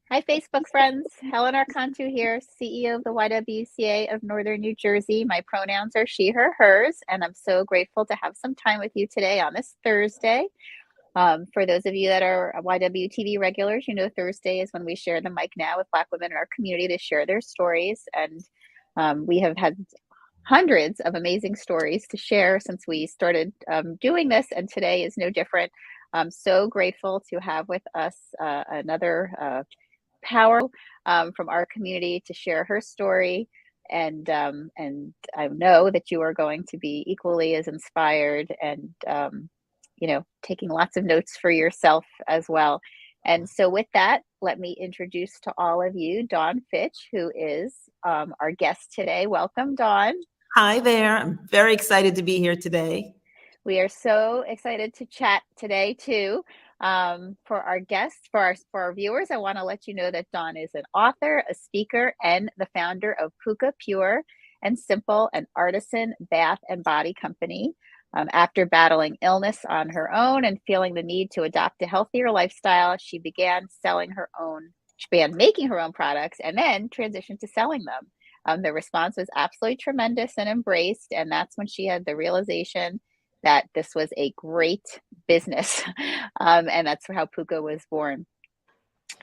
Hi, Facebook friends. Helen Archontou here, CEO of the YWCA of Northern New Jersey. My pronouns are she, her, hers, and I'm so grateful to have some time with you today on this Thursday. For those of you that are YWTV regulars, you know Thursday is when we share the mic now with Black women in our community to share their stories. And we have had hundreds of amazing stories to share since we started doing this, and today is no different. I'm so grateful to have with us another power from our community to share her story. And I know that you are going to be equally as inspired and taking lots of notes for yourself as well. And so with that, let me introduce to all of you Dawn Fitch, who is our guest today. Welcome, Dawn. Hi there. I'm very excited to be here today. We are so excited to chat today too. For our guests, for our viewers, I want to let you know that Dawn is an author, a speaker, and the founder of Pooka Pure and Simple, an artisan bath and body company. After battling illness on her own and feeling the need to adopt a healthier lifestyle, she began making her own products and then transitioned to selling them. The response was absolutely tremendous and embraced, and that's when she had the realization that this was a great business, and that's how Pooka was born.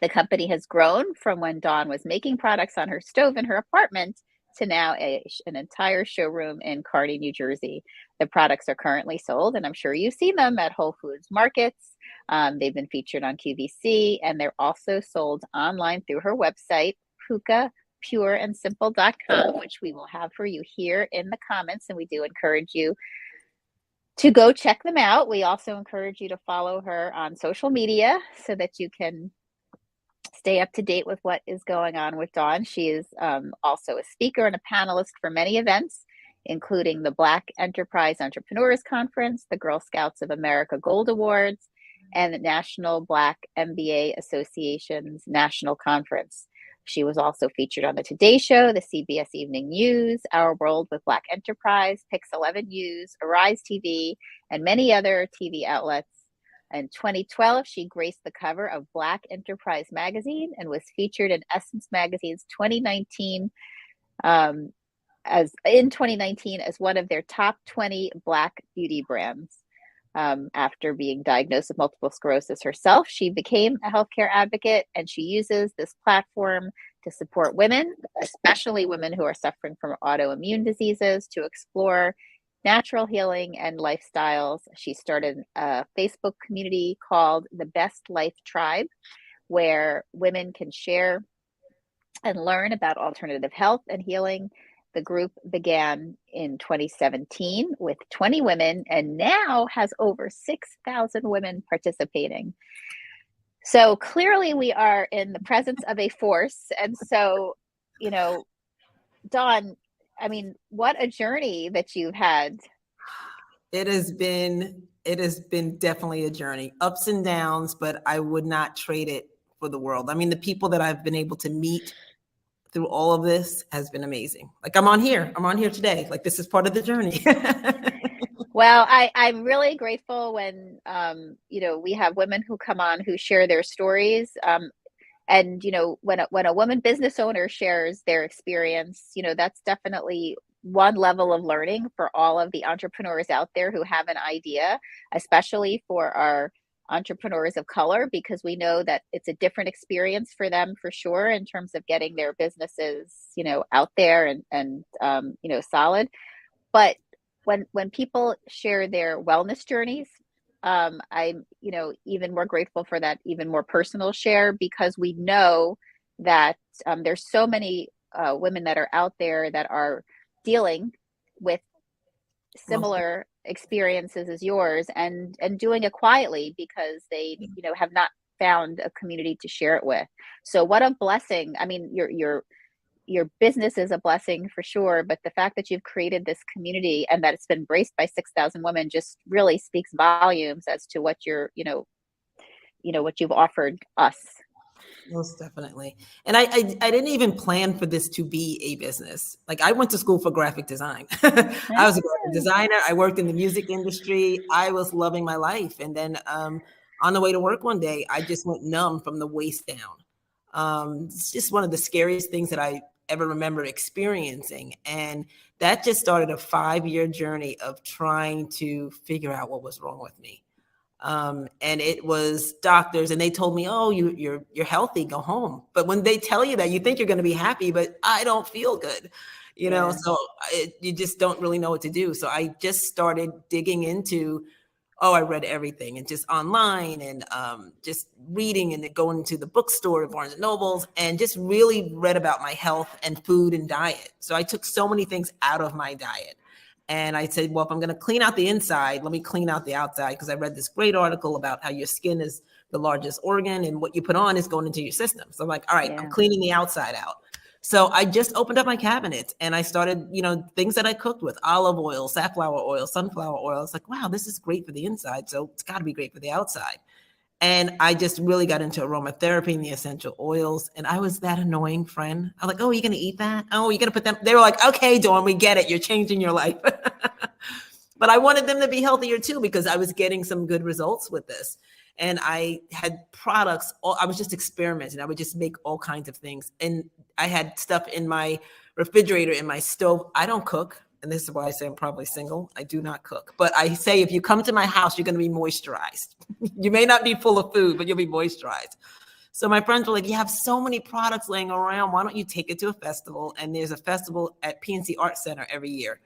The company has grown from when Dawn was making products on her stove in her apartment to now an entire showroom in Kearney, New Jersey. The products are currently sold, and I'm sure you've seen them at Whole Foods markets. They've been featured on QVC, and they're also sold online through her website, PookaPureandSimple.com, which we will have for you here in the comments, and we do encourage you to go check them out. We also encourage you to follow her on social media so that you can stay up to date with what is going on with Dawn. She is also a speaker and a panelist for many events, including the Black Enterprise Entrepreneurs Conference, the Girl Scouts of America Gold Awards, and the National Black MBA Association's National Conference. She was also featured on the Today Show, the CBS Evening News, Our World with Black Enterprise, Pix 11 News, Arise TV, and many other TV outlets. In 2012, she graced the cover of Black Enterprise magazine and was featured in Essence magazine's 2019 as one of their top 20 Black beauty brands. After being diagnosed with multiple sclerosis herself, she became a healthcare advocate, and she uses this platform to support women, especially women who are suffering from autoimmune diseases, to explore natural healing and lifestyles. She started a Facebook community called the Best Life Tribe, where women can share and learn about alternative health and healing. The group began in 2017 with 20 women and now has over 6,000 women participating. So clearly we are in the presence of a force. And so, Dawn, I mean, what a journey that you've had. It has been definitely a journey, ups and downs, but I would not trade it for the world. I mean, the people that I've been able to meet through all of this has been amazing. Like I'm on here today. Like this is part of the journey. Well, I'm really grateful when, we have women who come on who share their stories. And, when a woman business owner shares their experience, that's definitely one level of learning for all of the entrepreneurs out there who have an idea, especially for our entrepreneurs of color, because we know that it's a different experience for them for sure in terms of getting their businesses, out there and solid. But when people share their wellness journeys, I'm even more grateful for that even more personal share, because we know that there's so many women that are out there that are dealing with similar experiences as yours and doing it quietly because they have not found a community to share it with. So what a blessing. I mean, your business is a blessing for sure, but the fact that you've created this community and that it's been embraced by 6,000 women just really speaks volumes as to what what you've offered us. Most definitely. And I didn't even plan for this to be a business. Like I went to school for graphic design. I was a graphic designer. I worked in the music industry. I was loving my life. And then on the way to work one day, I just went numb from the waist down. It's just one of the scariest things that I ever remember experiencing. And that just started a 5-year journey of trying to figure out what was wrong with me. And it was doctors, and they told me, "Oh, you're healthy. Go home." But when they tell you that, you think you're going to be happy, but I don't feel good, Yeah. So you just don't really know what to do. So I just started digging into. Oh, I read everything, and just online, and just reading, and then going to the bookstore, Barnes and Nobles, and just really read about my health and food and diet. So I took so many things out of my diet. And I said, well, if I'm going to clean out the inside, let me clean out the outside, because I read this great article about how your skin is the largest organ and what you put on is going into your system. So I'm like, all right, I'm Yeah. cleaning the outside out. So I just opened up my cabinets and I started, things that I cooked with: olive oil, safflower oil, sunflower oil. It's like, wow, this is great for the inside. So it's got to be great for the outside. And I just really got into aromatherapy and the essential oils. And I was that annoying friend. I'm like, oh, you're going to eat that? Oh, you're going to put them. They were like, okay, Dawn, we get it. You're changing your life. But I wanted them to be healthier too, because I was getting some good results with this. And I had products. I was just experimenting. I would just make all kinds of things. And I had stuff in my refrigerator, in my stove. I don't cook. And this is why I say I'm probably single. I do not cook. But I say, if you come to my house, you're going to be moisturized. You may not be full of food, but you'll be moisturized. So my friends were like, you have so many products laying around. Why don't you take it to a festival? And there's a festival at PNC Art Center every year.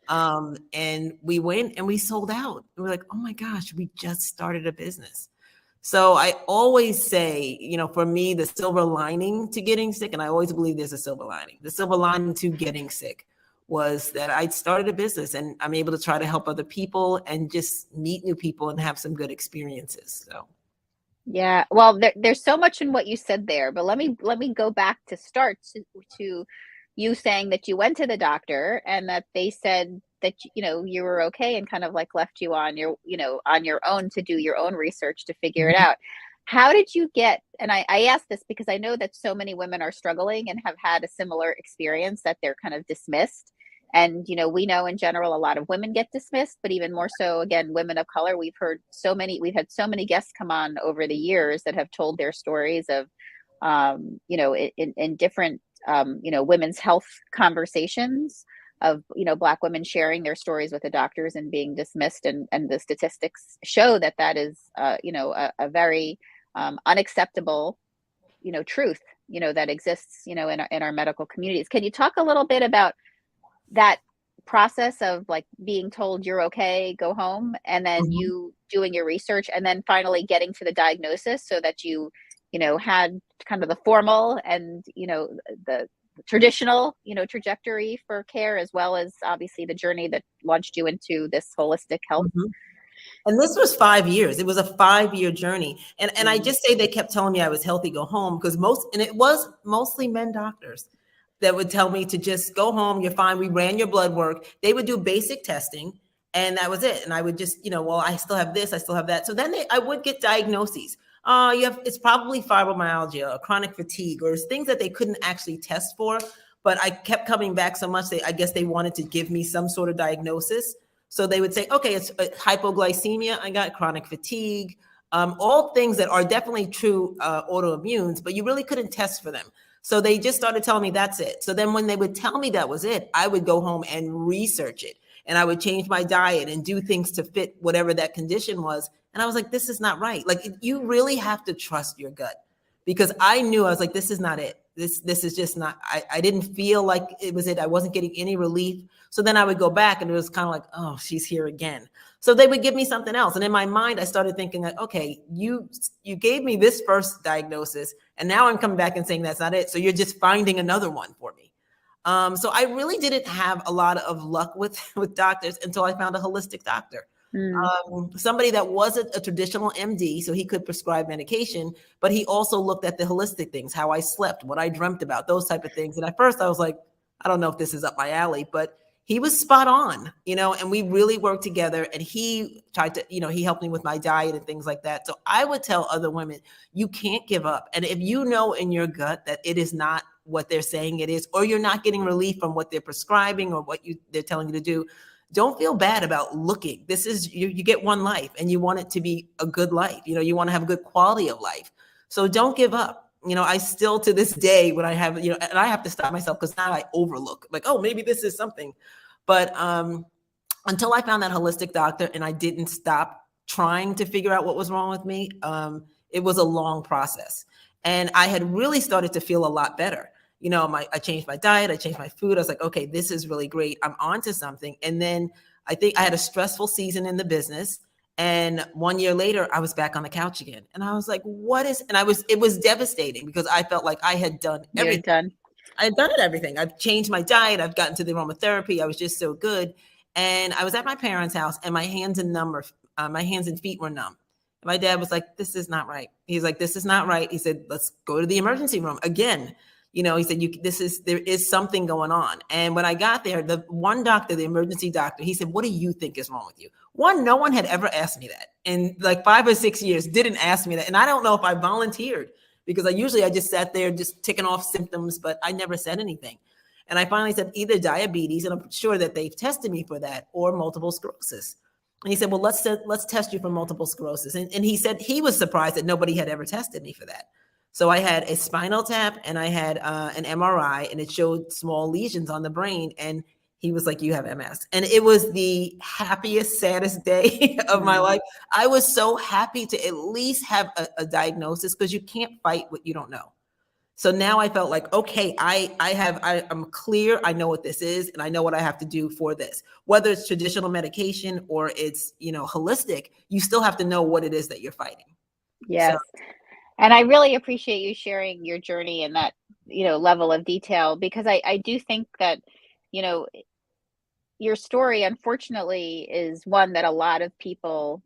And we went and we sold out. And we're like, oh my gosh, we just started a business. So I always say, for me, the silver lining to getting sick, and I always believe there's a silver lining, the silver lining to getting sick was that I started a business, and I'm able to try to help other people and just meet new people and have some good experiences. So. Yeah. Well, there's so much in what you said there, but let me go back to start to you saying that you went to the doctor and that they said that you were okay and kind of like left you on your own to do your own research to figure it Mhm. out. How did you get, and I ask this because I know that so many women are struggling and have had a similar experience, that they're kind of dismissed. And we know in general a lot of women get dismissed, but even more so, again, women of color. We've had so many guests come on over the years that have told their stories of in different women's health conversations, of Black women sharing their stories with the doctors and being dismissed. And the statistics show that that is a very unacceptable truth that exists in our medical communities. Can you talk a little bit about that process of like being told you're okay, go home, and then Mhm. you doing your research and then finally getting to the diagnosis, so that you had kind of the formal and the traditional trajectory for care, as well as obviously the journey that launched you into this holistic health? Mhm. And this was 5 years. It was a 5-year journey. And I Mm. just say they kept telling me I was healthy, go home, because it was mostly men doctors that would tell me to just go home, you're fine. We ran your blood work. They would do basic testing, and that was it. And I would just, well, I still have this, I still have that. So then I would get diagnoses. It's probably fibromyalgia or chronic fatigue, or things that they couldn't actually test for. But I kept coming back so much, I guess they wanted to give me some sort of diagnosis. So they would say, okay, it's hypoglycemia. I got chronic fatigue, all things that are definitely true autoimmunes, but you really couldn't test for them. So they just started telling me that's it. So then when they would tell me that was it, I would go home and research it. And I would change my diet and do things to fit whatever that condition was. And I was like, this is not right. Like, you really have to trust your gut, because I knew, I was like, this is not it. This is just not, I didn't feel like it was it. I wasn't getting any relief. So then I would go back and it was kind of like, oh, she's here again. So they would give me something else. And in my mind, I started thinking like, okay, you gave me this first diagnosis, and now I'm coming back and saying that's not it. So you're just finding another one for me. So I really didn't have a lot of luck with doctors until I found a holistic doctor. Mm. Somebody that wasn't a traditional MD, so he could prescribe medication, but he also looked at the holistic things, how I slept, what I dreamt about, those type of things. And at first I was like, I don't know if this is up my alley, but he was spot on, and we really worked together, and he tried to, he helped me with my diet and things like that. So I would tell other women, you can't give up. And if you know in your gut that it is not what they're saying it is, or you're not getting relief from what they're prescribing or what they're telling you to do, don't feel bad about looking. This is, you get one life, and you want it to be a good life. You want to have a good quality of life. So don't give up. I still to this day when I have, and I have to stop myself because now I overlook like, oh, maybe this is something. But until I found that holistic doctor and I didn't stop trying to figure out what was wrong with me, it was a long process. And I had really started to feel a lot better. I changed my diet, I changed my food. I was like, okay, this is really great. I'm onto something. And then I think I had a stressful season in the business. And 1 year later, I was back on the couch again. And I was like, it was devastating because I felt like I had done everything. I had done everything. I've changed my diet. I've gotten to the aromatherapy. I was just so good. And I was at my parents' house and my hands and feet were numb. And my dad was like, this is not right. He's like, this is not right. He said, let's go to the emergency room again. He said, there is something going on. And when I got there, the one doctor, the emergency doctor, he said, what do you think is wrong with you? No one had ever asked me that in like 5 or 6 years, didn't ask me that. And I don't know if I volunteered because I just sat there just ticking off symptoms, but I never said anything. And I finally said either diabetes, and I'm sure that they've tested me for that, or multiple sclerosis. And he said, well, let's test you for multiple sclerosis. And he said he was surprised that nobody had ever tested me for that. So I had a spinal tap and I had an MRI, and it showed small lesions on the brain. And he was like, you have MS. And it was the happiest, saddest day of my life. I was so happy to at least have a diagnosis because you can't fight what you don't know. So now I felt like, okay, I'm clear. I know what this is, and I know what I have to do for this. Whether it's traditional medication or it's, holistic, you still have to know what it is that you're fighting. Yes. So. And I really appreciate you sharing your journey in that, level of detail, because I do think that, your story, unfortunately, is one that a lot of people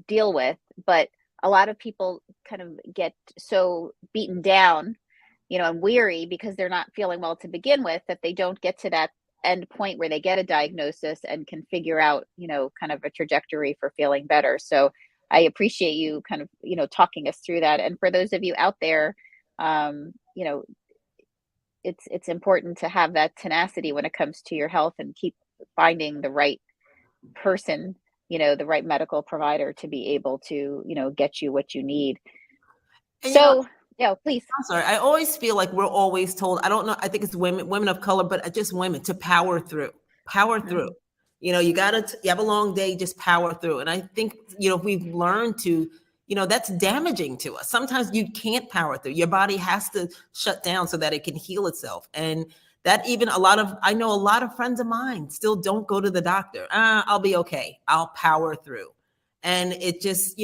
deal with, but a lot of people kind of get so beaten down, and weary because they're not feeling well to begin with, that they don't get to that end point where they get a diagnosis and can figure out, kind of a trajectory for feeling better. So I appreciate you kind of, talking us through that. And for those of you out there, it's important to have that tenacity when it comes to your health and keep finding the right person, the right medical provider to be able to, get you what you need. And, so, please. I'm sorry. I always feel like we're always told, I don't know, I think it's women of color, but just women to power through. You have a long day, just power through. And I think, we've learned to, that's damaging to us. Sometimes you can't power through. Your body has to shut down so that it can heal itself. And that even I know a lot of friends of mine still don't go to the doctor. I'll be okay. I'll power through. And it just,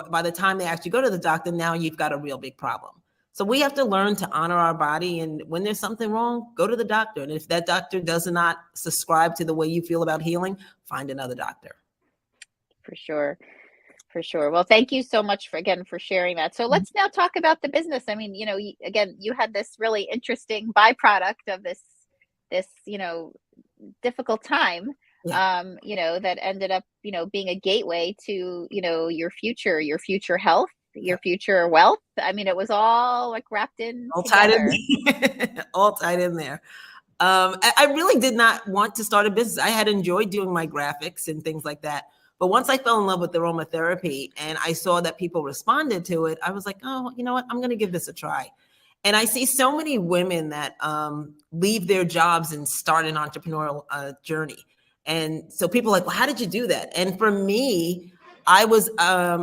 by the time they actually go to the doctor, now you've got a real big problem. So we have to learn to honor our body. And when there's something wrong, go to the doctor. And if that doctor does not subscribe to the way you feel about healing, find another doctor. For sure. Well, thank you so much for sharing that. So let's now talk about the business. I mean, again, you had this really interesting byproduct of this, difficult time, that ended up, being a gateway to, your future health, your future wealth. I mean, it was all like wrapped in all together. All tied in there. I really did not want to start a business. I had enjoyed doing my graphics and things like that. But once I fell in love with aromatherapy and I saw that people responded to it, I was like, oh, you know what? I'm going to give this a try. And I see so many women that leave their jobs and start an entrepreneurial journey. And so people are like, well, how did you do that? And for me, I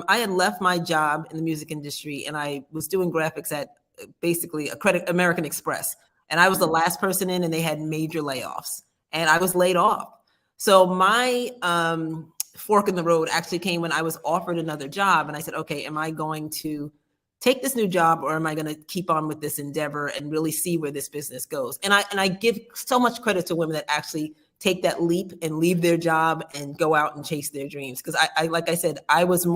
had left my job in the music industry and I was doing graphics at basically American Express. And I was the last person in and they had major layoffs and I was laid off. So my fork in the road actually came when I was offered another job. And I said, okay, am I going to take this new job or am I going to keep on with this endeavor and really see where this business goes? And I give so much credit to women that actually take that leap and leave their job and go out and chase their dreams. Because I like I said, I was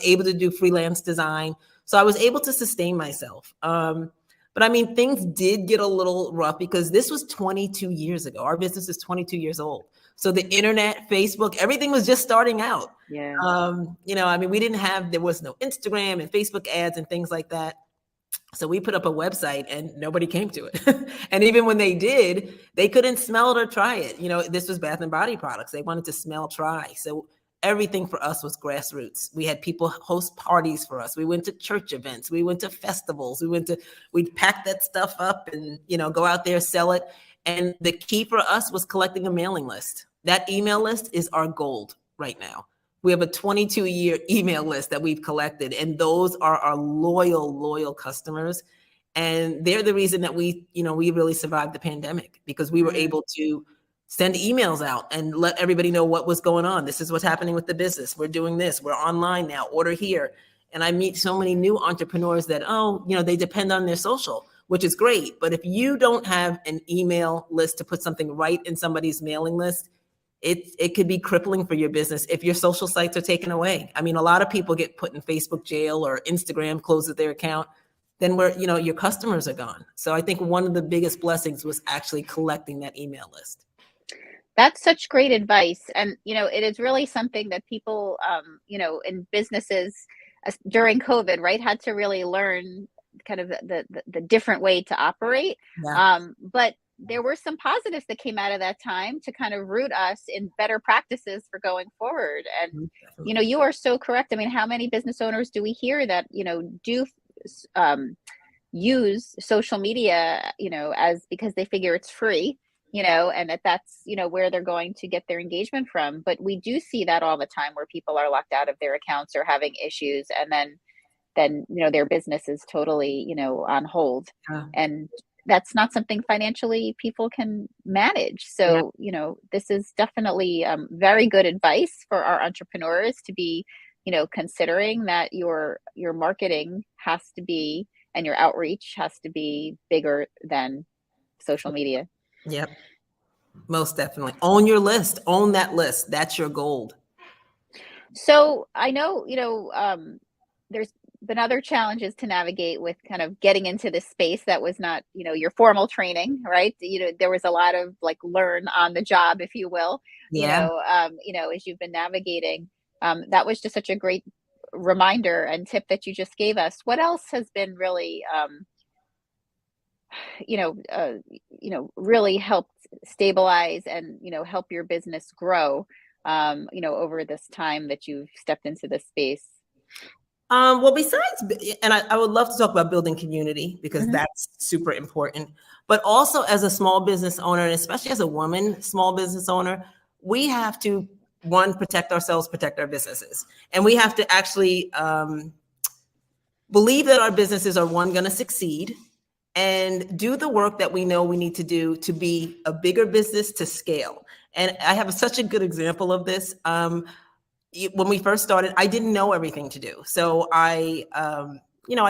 able to do freelance design. So I was able to sustain myself. But I mean, things did get a little rough because this was 22 years ago. Our business is 22 years old. So the internet, Facebook, everything was just starting out. Yeah. I mean, there was no Instagram and Facebook ads and things like that. So we put up a website and nobody came to it. And even when they did, they couldn't smell it or try it. This was Bath and Body products. They wanted to smell, try. So everything for us was grassroots. We had people host parties for us. We went to church events. We went to festivals. We'd pack that stuff up and, go out there, sell it. And the key for us was collecting a mailing list. That email list is our gold right now. We have a 22-year email list that we've collected, and those are our loyal customers. And they're the reason that we really survived the pandemic, because we were able to send emails out and let everybody know what was going on. This is what's happening with the business. We're doing this. We're online now. Order here. And I meet so many new entrepreneurs that, they depend on their social, which is great. But if you don't have an email list to put something right in somebody's mailing list, it could be crippling for your business if your social sites are taken away. I mean, a lot of people get put in Facebook jail, or Instagram closes their account. Then your customers are gone. So I think one of the biggest blessings was actually collecting that email list. That's such great advice. And, it is really something that people, in businesses during COVID, right, had to really learn kind of the different way to operate. Yeah. But there were some positives that came out of that time to kind of root us in better practices for going forward. And, you are so correct. I mean, how many business owners do we hear that, do use social media, because they figure it's free, and that's, where they're going to get their engagement from. But we do see that all the time, where people are locked out of their accounts or having issues, and then their business is totally, on hold. Yeah. And that's not something financially people can manage. So, this is definitely very good advice for our entrepreneurs to be, considering that your marketing has to be, and your outreach has to be bigger than social media. Yep. Most definitely. Own your list. Own that list. That's your gold. So I know, there's been other challenges to navigate with kind of getting into this space that was not, your formal training, right? There was a lot of learn on the job, if you will, Yeah. As you've been navigating. That was just such a great reminder and tip that you just gave us. What else has been really, really helped stabilize and, help your business grow, over this time that you've stepped into this space? Well, besides, and I would love to talk about building community, because that's super important. But also, as a small business owner, and especially as a woman small business owner, we have to, one, protect ourselves, protect our businesses. And we have to actually believe that our businesses are, one, going to succeed, and do the work that we know we need to do to be a bigger business to scale. And I have such a good example of this. When we first started, I didn't know everything to do. So I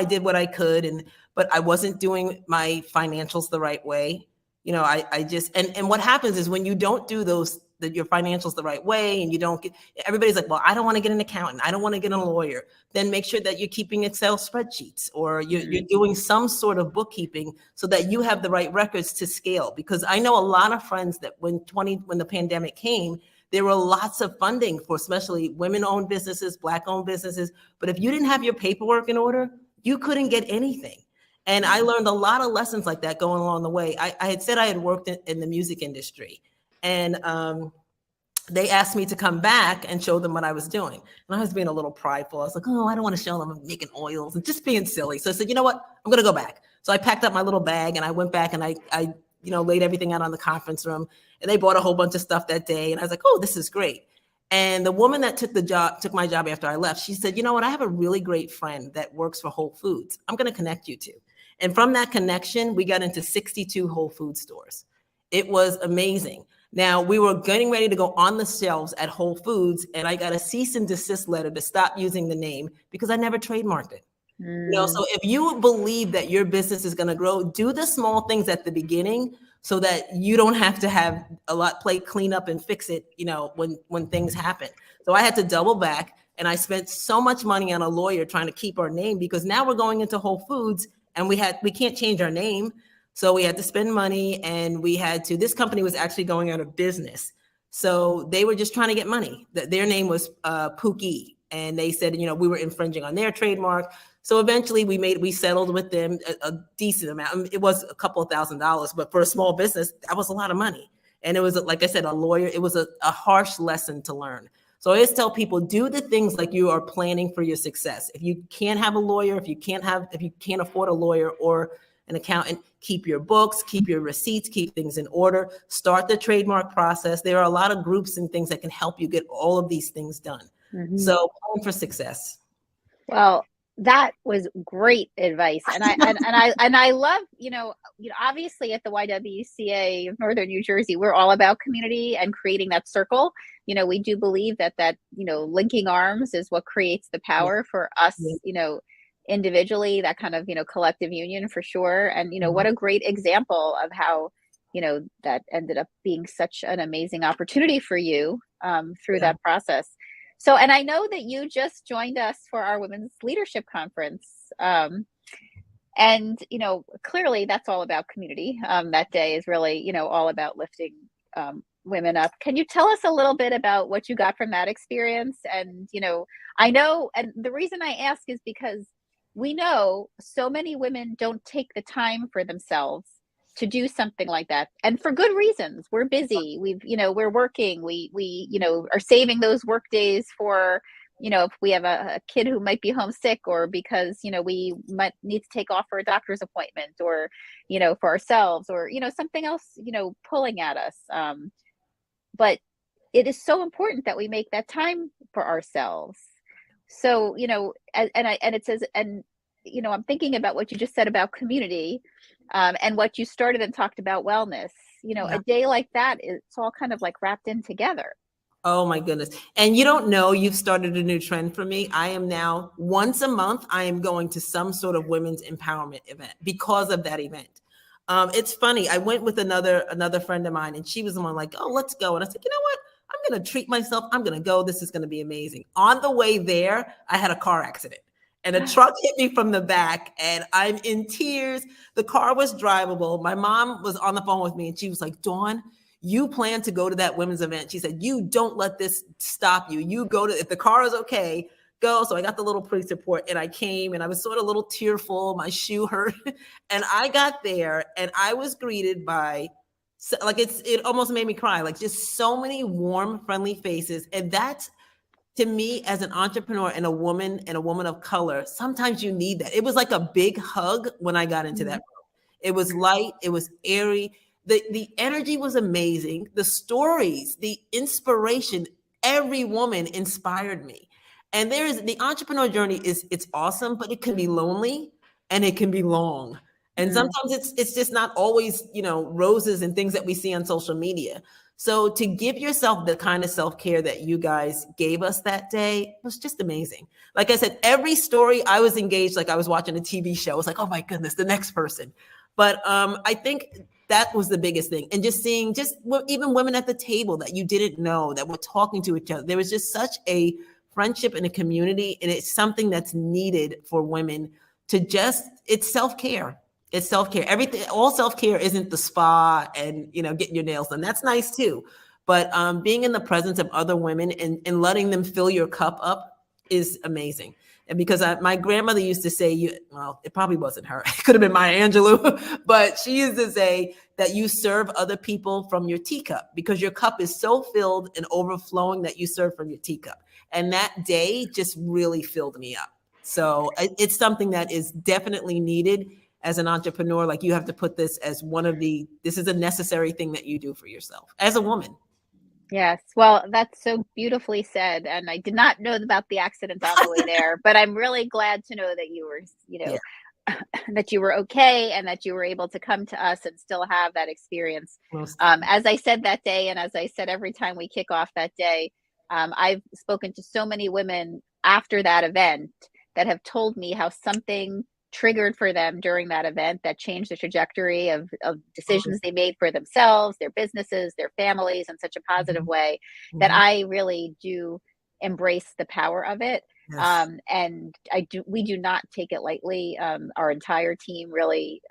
did what I could, but I wasn't doing my financials the right way. I just, and what happens is, when you don't do your financials the right way, and you don't get, everybody's like, well, I don't want to get an accountant. I don't want to get a lawyer. Then make sure that you're keeping Excel spreadsheets, or you're doing some sort of bookkeeping, so that you have the right records to scale. Because I know a lot of friends that when the pandemic came, there were lots of funding for especially women-owned businesses, Black-owned businesses. But if you didn't have your paperwork in order, you couldn't get anything. And I learned a lot of lessons like that going along the way. I had said I had worked in the music industry, and they asked me to come back and show them what I was doing. And I was being a little prideful. I was like, oh, I don't want to show them I'm making oils, and just being silly. So I said, you know what? I'm going to go back. So I packed up my little bag, and I went back, and I laid everything out on the conference room, and they bought a whole bunch of stuff that day. And I was like, oh, this is great. And the woman that took my job after I left, she said, you know what? I have a really great friend that works for Whole Foods. I'm going to connect you to. And from that connection, we got into 62 Whole Food stores. It was amazing. Now, we were getting ready to go on the shelves at Whole Foods, and I got a cease and desist letter to stop using the name, because I never trademarked it. So if you believe that your business is going to grow, do the small things at the beginning, so that you don't have to have a lot clean up and fix it, when things happen. So I had to double back, and I spent so much money on a lawyer trying to keep our name, because now we're going into Whole Foods, and we can't change our name. So we had to spend money, and this company was actually going out of business. So they were just trying to get money. Their name was Pookie, and they said, we were infringing on their trademark. So eventually we settled with them a decent amount. It was a couple of $1,000s, but for a small business, that was a lot of money. And it was, like I said, a lawyer. It was a harsh lesson to learn. So I always tell people, do the things like you are planning for your success. If you can't have a lawyer, if you can't afford a lawyer or an accountant, keep your books, keep your receipts, keep things in order, start the trademark process. There are a lot of groups and things that can help you get all of these things done. So plan for success. Well, that was great advice, and I love, obviously at the YWCA of Northern New Jersey, we're all about community and creating that circle. We do believe that linking arms is what creates the power for us, individually, that kind of collective union for sure. And what a great example of how that ended up being such an amazing opportunity for you through that process. So, and I know that you just joined us for our Women's Leadership Conference. And, clearly that's all about community. That day is really, all about lifting women up. Can you tell us a little bit about what you got from that experience? And, I know, and the reason I ask is because we know so many women don't take the time for themselves to do something like that, and for good reasons. We're busy, we're working, we are saving those work days for if we have a kid who might be homesick, or because we might need to take off for a doctor's appointment, or for ourselves, or something else pulling at us, but it is so important that we make that time for ourselves. So I'm thinking about what you just said about community, and what you started and talked about wellness. A day like that, it's all kind of like wrapped in together. Oh my goodness. And you don't know, you've started a new trend for me. I am now once a month, I am going to some sort of women's empowerment event because of that event. It's funny. I went with another friend of mine, and she was the one like, oh, let's go. And I said, you know what? I'm going to treat myself. I'm going to go. This is going to be amazing. On the way there, I had a car accident. And a truck hit me from the back, and I'm in tears. The car was drivable. My mom was on the phone with me, and she was like, Dawn, you plan to go to that women's event. She said, you don't let this stop you. You go to, if the car is okay, go. So I got the little police report, and I came, and I was sort of a little tearful. My shoe hurt. And I got there, and I was greeted by, like, it almost made me cry. Like, just so many warm, friendly faces. And that's, to me, as an entrepreneur and a woman of color, sometimes you need that. It was like a big hug when I got into that room. It was light. It was airy. The energy was amazing. The stories, the inspiration, every woman inspired me. And the entrepreneur journey it's awesome, but it can be lonely and it can be long. And sometimes it's just not always, roses and things that we see on social media. So to give yourself the kind of self-care that you guys gave us that day was just amazing. Like I said, every story I was engaged, like I was watching a TV show. I was like, oh my goodness, the next person. But I think that was the biggest thing. And just seeing even women at the table that you didn't know that were talking to each other. There was just such a friendship and a community. And it's something that's needed for women to it's self-care. It's self-care. Everything, all self-care isn't the spa and, getting your nails done. That's nice too. But being in the presence of other women and letting them fill your cup up is amazing. And because my grandmother used to say, it probably wasn't her. It could have been Maya Angelou, but she used to say that you serve other people from your teacup because your cup is so filled and overflowing that you serve from your teacup. And that day just really filled me up. So it's something that is definitely needed. As an entrepreneur, like you have to put this as this is a necessary thing that you do for yourself as a woman. Yes. Well, that's so beautifully said. And I did not know about the accident on the way there, but I'm really glad to know that you were, that you were okay and that you were able to come to us and still have that experience. As I said that day, and as I said every time we kick off that day, I've spoken to so many women after that event that have told me how something triggered for them during that event that changed the trajectory of decisions they made for themselves, their businesses, their families in such a positive way that I really do embrace the power of it. Yes. And we do not take it lightly. Our entire team really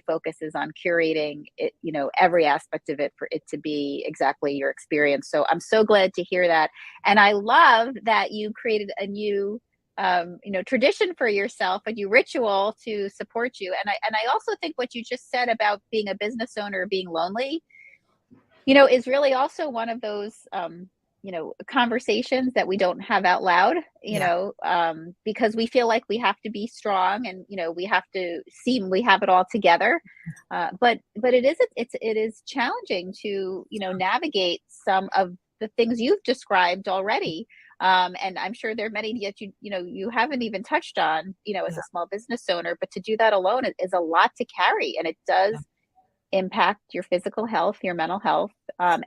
focuses on curating it, every aspect of it for it to be exactly your experience. So I'm so glad to hear that. And I love that you created a new tradition for yourself, a new ritual to support you. And I also think what you just said about being a business owner, being lonely, is really also one of those, conversations that we don't have out loud, Yeah. because we feel like we have to be strong, and we have to seem we have it all together. But it is challenging to navigate some of the things you've described already. And I'm sure there are many that you haven't even touched on, as Yeah. a small business owner. But to do that alone is a lot to carry, and it does impact your physical health, your mental health,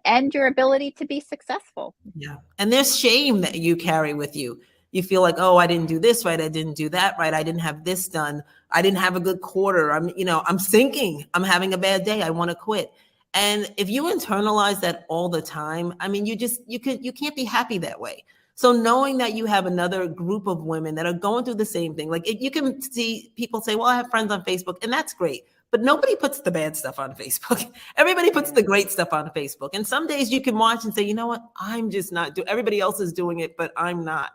and your ability to be successful. Yeah. And there's shame that you carry with you. You feel like, oh, I didn't do this right. I didn't do that right. I didn't have this done. I didn't have a good quarter. I'm thinking I'm having a bad day. I want to quit. And if you internalize that all the time, I mean, you can't be happy that way. So knowing that you have another group of women that are going through the same thing, like you can see people say, well, I have friends on Facebook, and that's great. But nobody puts the bad stuff on Facebook. Everybody puts Yeah. the great stuff on Facebook. And some days you can watch and say, you know what? I'm just not doing, everybody else is doing it, but I'm not.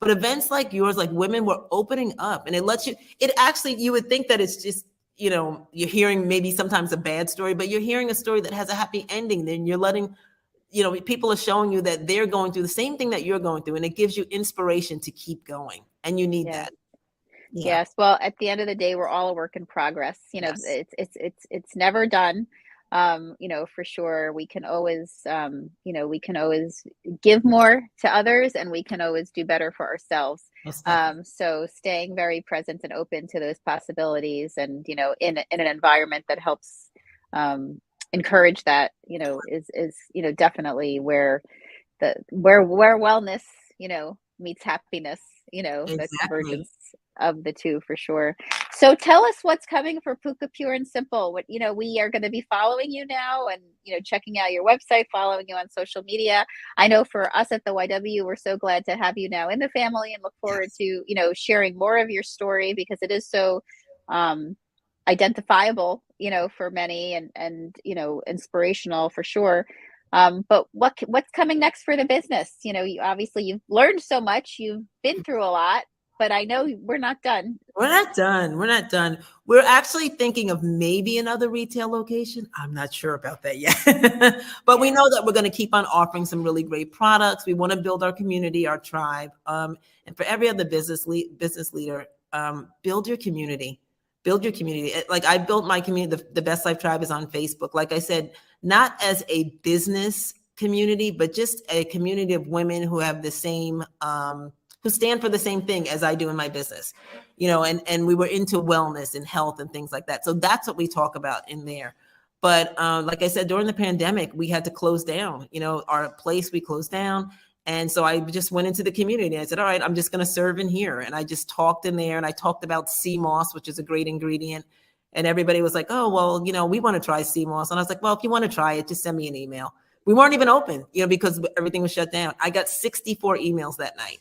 But events like yours, like women were opening up, and it actually, you would think that it's just, you're hearing maybe sometimes a bad story, but you're hearing a story that has a happy ending. Then you're letting, people are showing you that they're going through the same thing that you're going through. And it gives you inspiration to keep going. And you need Yeah. that. Yeah. Yes. Well, at the end of the day, we're all a work in progress. Yes. It's never done. For sure. We can always give more to others, and we can always do better for ourselves. Most definitely. So staying very present and open to those possibilities, and in an environment that helps encourage that, is definitely where wellness, meets happiness, the Exactly. convergence of the two for sure. So tell us what's coming for Pooka Pure and Simple. We are going to be following you now, and, checking out your website, following you on social media. I know for us at the YW, we're so glad to have you now in the family, and look forward Yes. to, sharing more of your story, because it is so, identifiable, for many, and inspirational for sure. But what's coming next for the business? You've learned so much, you've been through a lot, but I know we're not done. We're not done. We're not done. We're actually thinking of maybe another retail location. I'm not sure about that yet. But we Yeah. know that we're going to keep on offering some really great products. We want to build our community, our tribe. And for every other business leader, build your community. Build your community. Like I built my community. The Best Life Tribe is on Facebook. Like I said, not as a business community, but just a community of women who have the same who stand for the same thing as I do in my business, and we were into wellness and health and things like that. So that's what we talk about in there. But like I said, during the pandemic, we had to close down, our place, we closed down. And so I just went into the community and I said, all right, I'm just going to serve in here. And I just talked in there, and I talked about sea moss, which is a great ingredient. And everybody was like, oh, well, we want to try sea moss. And I was like, well, if you want to try it, just send me an email. We weren't even open, because everything was shut down. I got 64 emails that night.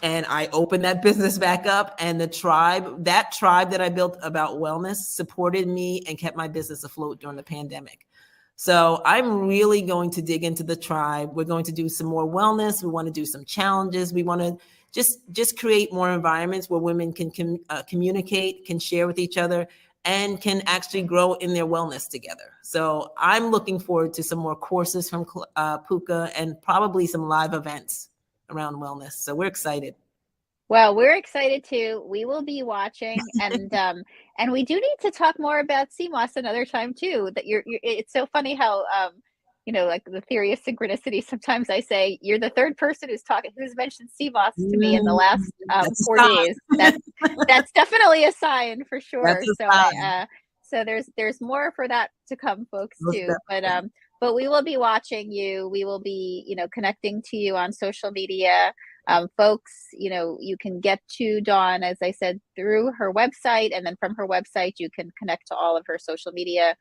And I opened that business back up, and that tribe that I built about wellness supported me and kept my business afloat during the pandemic. So I'm really going to dig into the tribe. We're going to do some more wellness. We want to do some challenges. We want to just create more environments where women can communicate, can share with each other, and can actually grow in their wellness together. So I'm looking forward to some more courses from Pooka, and probably some live events around wellness. So we're excited. Well, we're excited too. We will be watching, and we do need to talk more about CMOS another time too. That it's so funny how like the theory of synchronicity. Sometimes I say you're the third person who's mentioned CMOS to me in the last That's a 4 days. That's definitely a sign for sure. That's a So sign. so there's more for that to come, folks, Most too. definitely. But we will be watching you. We will be connecting to you on social media. Folks, you can get to Dawn, as I said, through her website, and then from her website, you can connect to all of her social media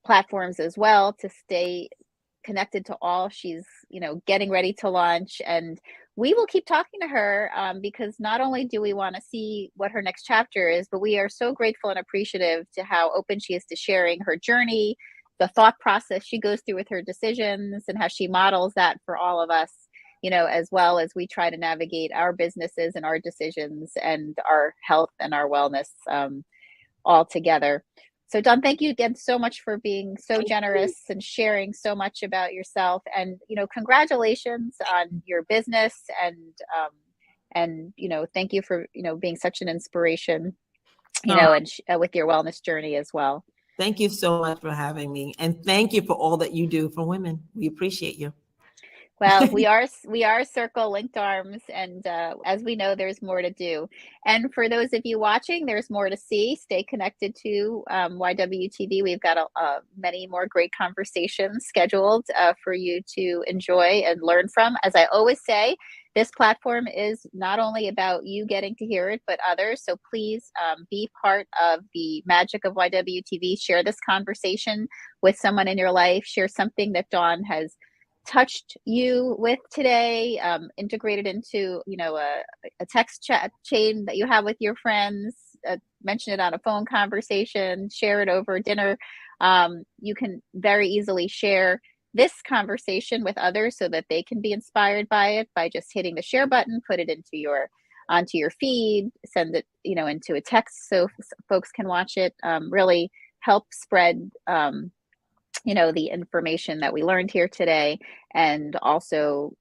platforms as well, to stay connected to all she's getting ready to launch. And we will keep talking to her, because not only do we want to see what her next chapter is, but we are so grateful and appreciative to how open she is to sharing her journey, the thought process she goes through with her decisions, and how she models that for all of us, as well as we try to navigate our businesses and our decisions and our health and our wellness all together. So Dawn, thank you again so much for being so generous and sharing so much about yourself. And, congratulations on your business, and thank you for, being such an inspiration, and with your wellness journey as well. Thank you so much for having me. And thank you for all that you do for women. We appreciate you. Well, we are Circle linked arms, and as we know, there's more to do. And for those of you watching, there's more to see. Stay connected to YWTV. We've got many more great conversations scheduled for you to enjoy and learn from. As I always say, this platform is not only about you getting to hear it, but others. So please be part of the magic of YWTV. Share this conversation with someone in your life. Share something that Dawn has touched you with today, integrated into a text chat chain that you have with your friends, mention it on a phone conversation, share it over dinner. You can very easily share this conversation with others so that they can be inspired by it by just hitting the share button, put it onto your feed, send it into a text so folks can watch it. Really help spread the information that we learned here today, and also,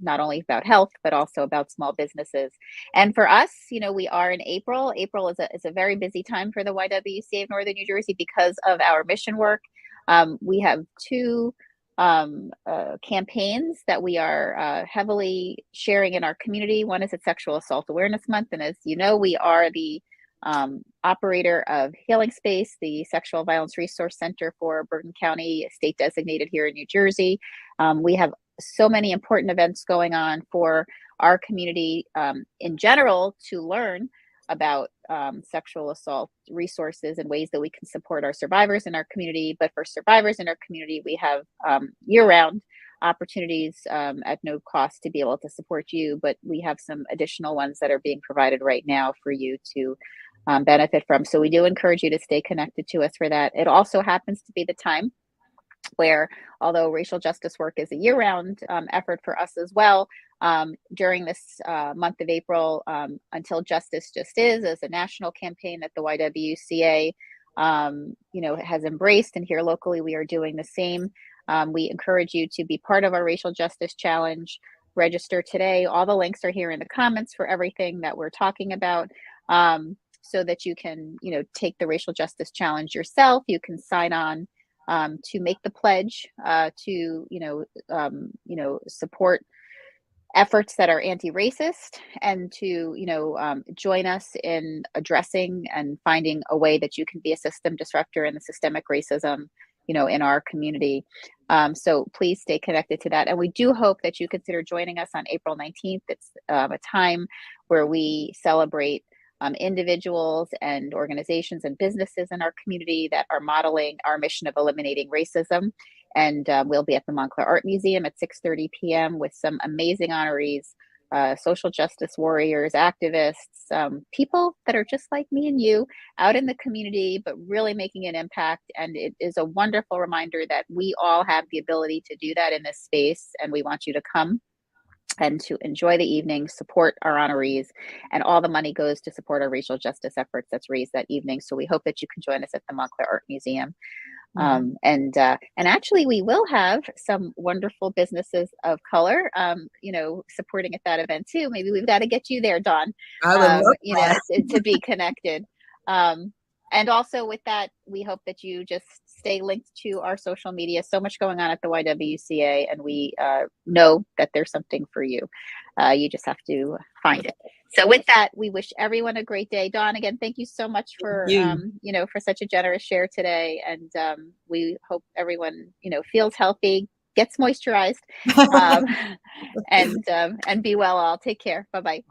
not only about health, but also about small businesses. And for us, we are in April. April is a very busy time for the YWCA of Northern New Jersey because of our mission work. We have two campaigns that we are heavily sharing in our community. One is at Sexual Assault Awareness Month. And as you know, we are the operator of Healing Space, the Sexual Violence Resource Center for Bergen County, state designated here in New Jersey. We have so many important events going on for our community in general to learn about sexual assault resources and ways that we can support our survivors in our community. But for survivors in our community, we have year-round opportunities at no cost to be able to support you. But we have some additional ones that are being provided right now for you to benefit from. So we do encourage you to stay connected to us for that. It also happens to be the time where, although racial justice work is a year-round effort for us as well, during this month of April, Until Justice Just Is a national campaign that the YWCA has embraced, and here locally we are doing the same. We encourage you to be part of our Racial Justice Challenge. Register today. All the links are here in the comments for everything that we're talking about. So that you can, take the Racial Justice Challenge yourself. You can sign on to make the pledge to, support efforts that are anti-racist, and to, join us in addressing and finding a way that you can be a system disruptor in the systemic racism, in our community. So please stay connected to that. And we do hope that you consider joining us on April 19th. It's a time where we celebrate individuals and organizations and businesses in our community that are modeling our mission of eliminating racism. And we'll be at the Montclair Art Museum at 6:30 p.m. with some amazing honorees, social justice warriors, activists, people that are just like me and you out in the community, but really making an impact. And it is a wonderful reminder that we all have the ability to do that in this space. And we want you to come and to enjoy the evening, support our honorees, and all the money goes to support our racial justice efforts that's raised that evening. So we hope that you can join us at the Montclair Art Museum. And actually, we will have some wonderful businesses of color, supporting at that event too. Maybe we've got to get you there, Dawn. I would love that. To be connected. And also with that, we hope that you just stay linked to our social media. So much going on at the YWCA, and we know that there's something for you. You just have to find it. So with that, we wish everyone a great day. Dawn, again, thank you so much for, for such a generous share today. And we hope everyone, feels healthy, gets moisturized, and be well all. Take care. Bye-bye.